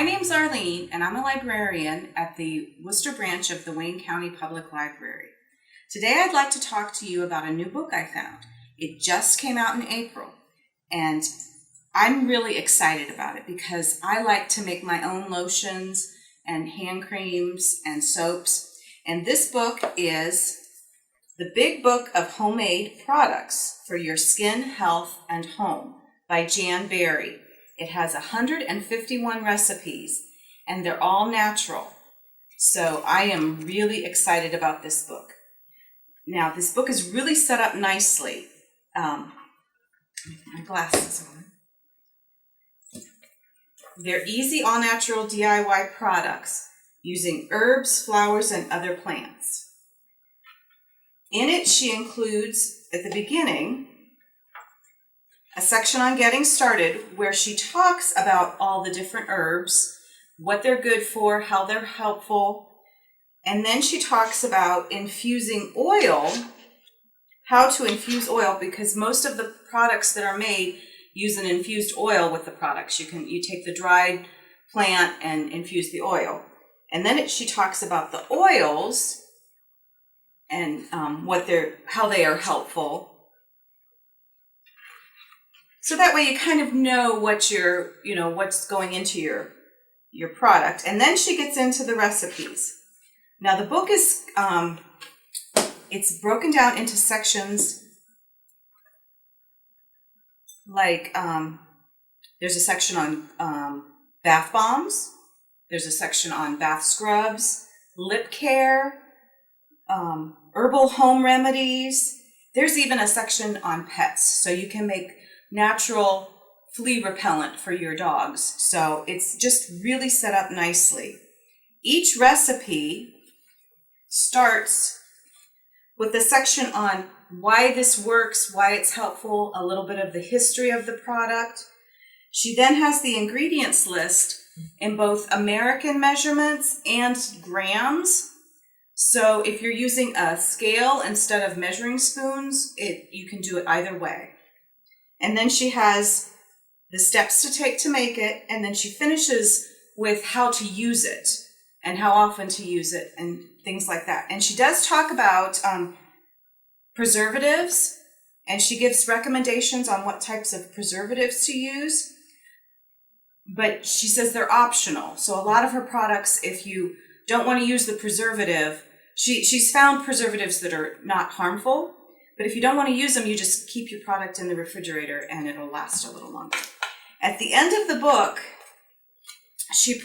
name's Arlene, and I'm a librarian at the Worcester branch of the Wayne County Public Library. Today I'd like to talk to you about a new book I found. It just came out in April, and I'm really excited about it because I like to make my own lotions and hand creams and soaps. And this book is The Big Book of Homemade Products for Your Skin, Health, and Home by Jan Berry. It has 151 recipes, and they're all natural. So I am really excited about this book. Now, this book is really set up nicely. My glasses on. They're easy, all-natural DIY products using herbs, flowers, and other plants. In it, she includes, at the beginning, a section on getting started where she talks about all the different herbs, what they're good for, how they're helpful, and then she talks about infusing oil, how to infuse oil, because most of the products that are made use an infused oil with the products. You take the dried plant and infuse the oil. And then she talks about the oils and how they are helpful. So that way you kind of know what's going into your product. And then she gets into the recipes. Now the book is, it's broken down into sections like, there's a section on bath bombs. There's a section on bath scrubs, lip care, herbal home remedies. There's even a section on pets. So you can make natural flea repellent for your dogs. So it's just really set up nicely. Each recipe starts with a section on why this works, why it's helpful, a little bit of the history of the product. She then has the ingredients list in both American measurements and grams. So if you're using a scale instead of measuring spoons, you can do it either way. And then she has the steps to take to make it, and then she finishes with how to use it and how often to use it and things like that. And she does talk about preservatives, and she gives recommendations on what types of preservatives to use, but she says they're optional. So a lot of her products, if you don't want to use the preservative, she's found preservatives that are not harmful. But if you don't want to use them, you just keep your product in the refrigerator and it'll last a little longer. At the end of the book, she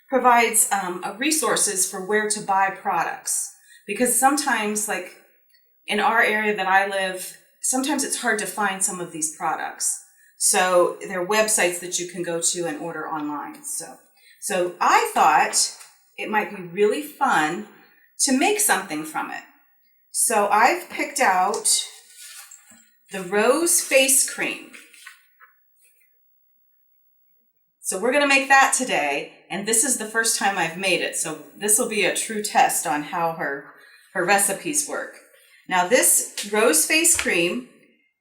provides resources for where to buy products. Because sometimes, like in our area that I live, sometimes it's hard to find some of these products. So there are websites that you can go to and order online. So I thought it might be really fun to make something from it. So I've picked out the Rose Face Cream. So we're going to make that today, and this is the first time I've made it, so this will be a true test on how her recipes work. Now this Rose Face Cream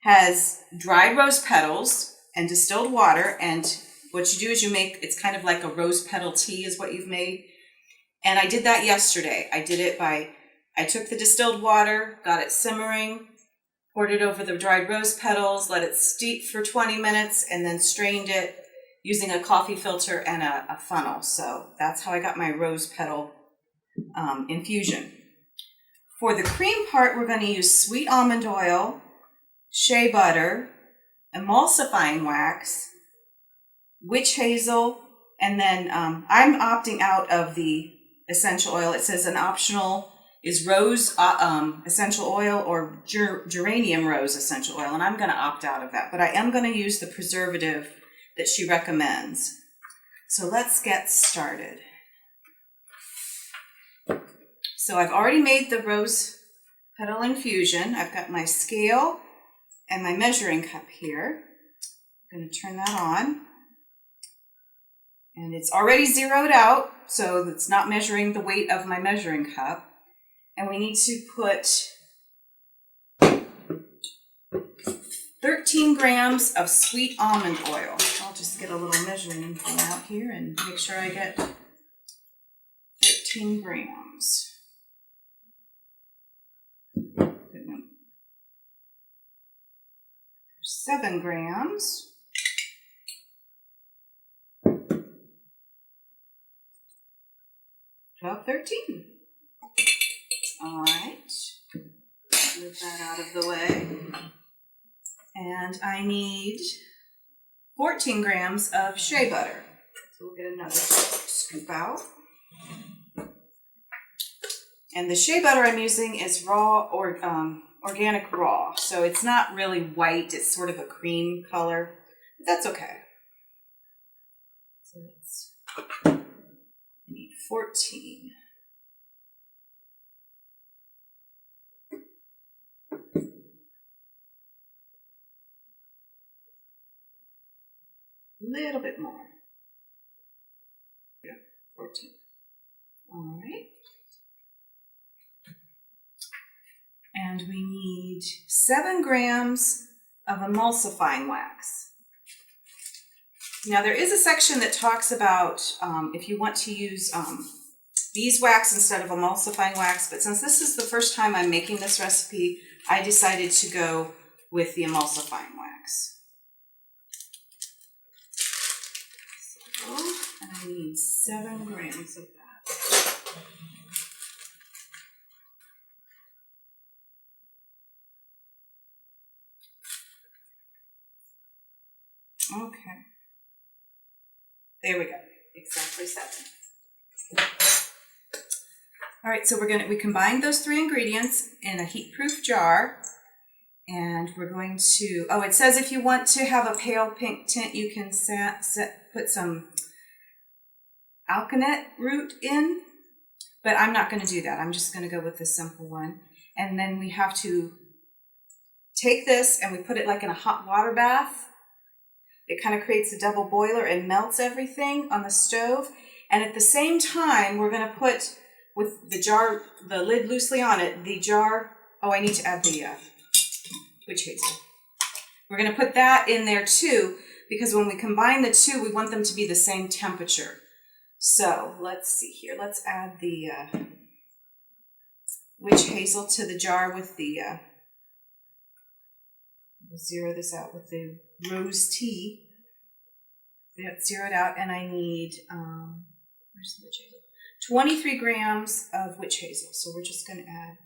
has dried rose petals and distilled water, and what you do is it's kind of like a rose petal tea is what you've made. And I did that yesterday. I took the distilled water, got it simmering, poured it over the dried rose petals, let it steep for 20 minutes, and then strained it using a coffee filter and a funnel. So that's how I got my rose petal infusion. For the cream part, we're going to use sweet almond oil, shea butter, emulsifying wax, witch hazel, and then I'm opting out of the essential oil. It says an optional is rose essential oil or geranium rose essential oil, and I'm going to opt out of that. But I am going to use the preservative that she recommends. So let's get started. So I've already made the rose petal infusion. I've got my scale and my measuring cup here. I'm going to turn that on. And it's already zeroed out, so it's not measuring the weight of my measuring cup. And we need to put 13 grams of sweet almond oil. I'll just get a little measuring thing out here and make sure I get 13 grams. 7 grams. About 13. All right. Move that out of the way. And I need 14 grams of shea butter. So we'll get another scoop out. And the shea butter I'm using is raw or organic raw. So it's not really white, it's sort of a cream color. But that's okay. So let's I need 14. A little bit more. Yeah, 14. All right. And we need 7 grams of emulsifying wax. Now there is a section that talks about if you want to use beeswax instead of emulsifying wax, but since this is the first time I'm making this recipe, I decided to go with the emulsifying wax. So, and I need 7 grams of that. Okay. There we go. Exactly 7. All right, so we combined those 3 ingredients in a heat-proof jar, and we're going to, oh, it says if you want to have a pale pink tint, you can put some 𝙃𝙤𝙢𝙀 root in, but I'm not going to do that. I'm just going to go with the simple one. And then we have to take this and we put it like in a hot water bath. It kind of creates a double boiler and melts everything on the stove. And at the same time, we're going to put, with the jar, the lid loosely on it, the jar, oh, I need to add the witch hazel. We're going to put that in there too, because when we combine the two, we want them to be the same temperature. So let's see here. Let's add the witch hazel to the jar with the, we'll zero this out with the rose tea. That's zeroed out, and I need, where's the witch hazel? 23 grams of witch hazel. So we're just going to add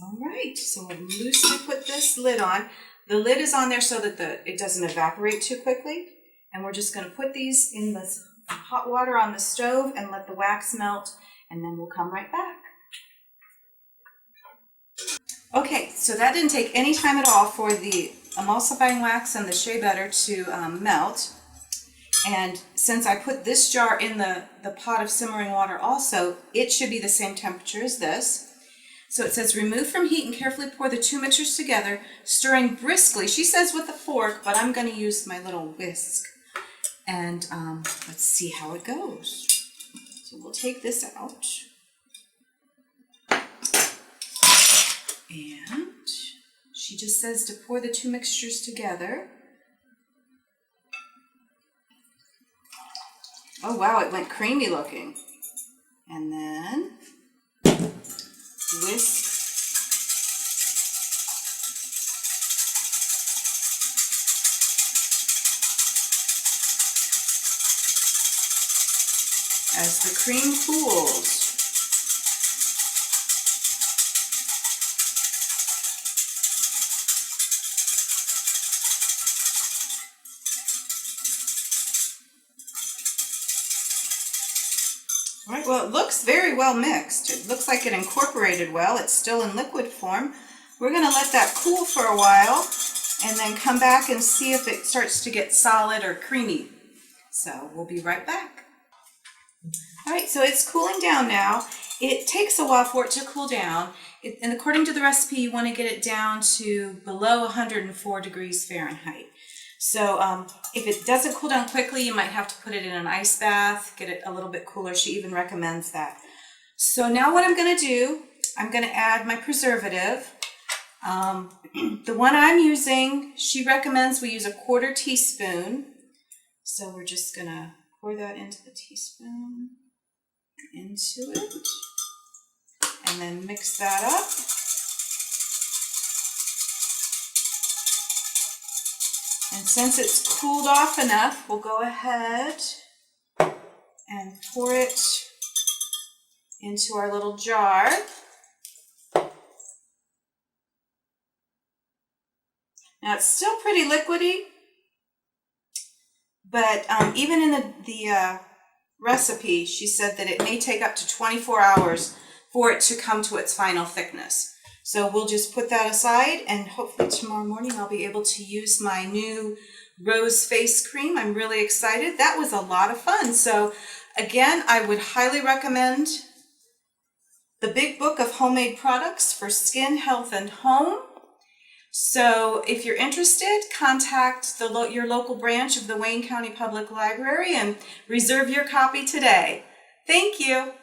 all right, so we'll loosely put this lid on. The lid is on there so that it doesn't evaporate too quickly. And we're just going to put these in the hot water on the stove and let the wax melt, and then we'll come right back. Okay, so that didn't take any time at all for the emulsifying wax and the shea butter to melt. And since I put this jar in the pot of simmering water also, it should be the same temperature as this. So it says, remove from heat and carefully pour the 2 mixtures together, stirring briskly. She says with a fork, but I'm going to use my little whisk. And let's see how it goes. So we'll take this out. And she just says to pour the 2 mixtures together. Oh wow, it went creamy looking. And then whisk. As the cream cools. All right, well, it looks very well mixed. It looks like it incorporated well. It's still in liquid form. We're going to let that cool for a while and then come back and see if it starts to get solid or creamy. So we'll be right back. All right, so it's cooling down now. It takes a while for it to cool down. And according to the recipe, you want to get it down to below 104 degrees Fahrenheit. So if it doesn't cool down quickly, you might have to put it in an ice bath, get it a little bit cooler. She even recommends that. So now what I'm going to do, I'm going to add my preservative. The one I'm using, she recommends we use 1/4 teaspoon. So we're just going to pour that into the teaspoon, into it, and then mix that up. And since it's cooled off enough, we'll go ahead and pour it into our little jar. Now it's still pretty liquidy, but even in the recipe, she said that it may take up to 24 hours for it to come to its final thickness. So we'll just put that aside, and hopefully tomorrow morning I'll be able to use my new rose face cream. I'm really excited. That was a lot of fun. So again, I would highly recommend the Big Book of Homemade Products for Skin, Health, and Home. So if you're interested, contact your local branch of the Wayne County Public Library and reserve your copy today. Thank you.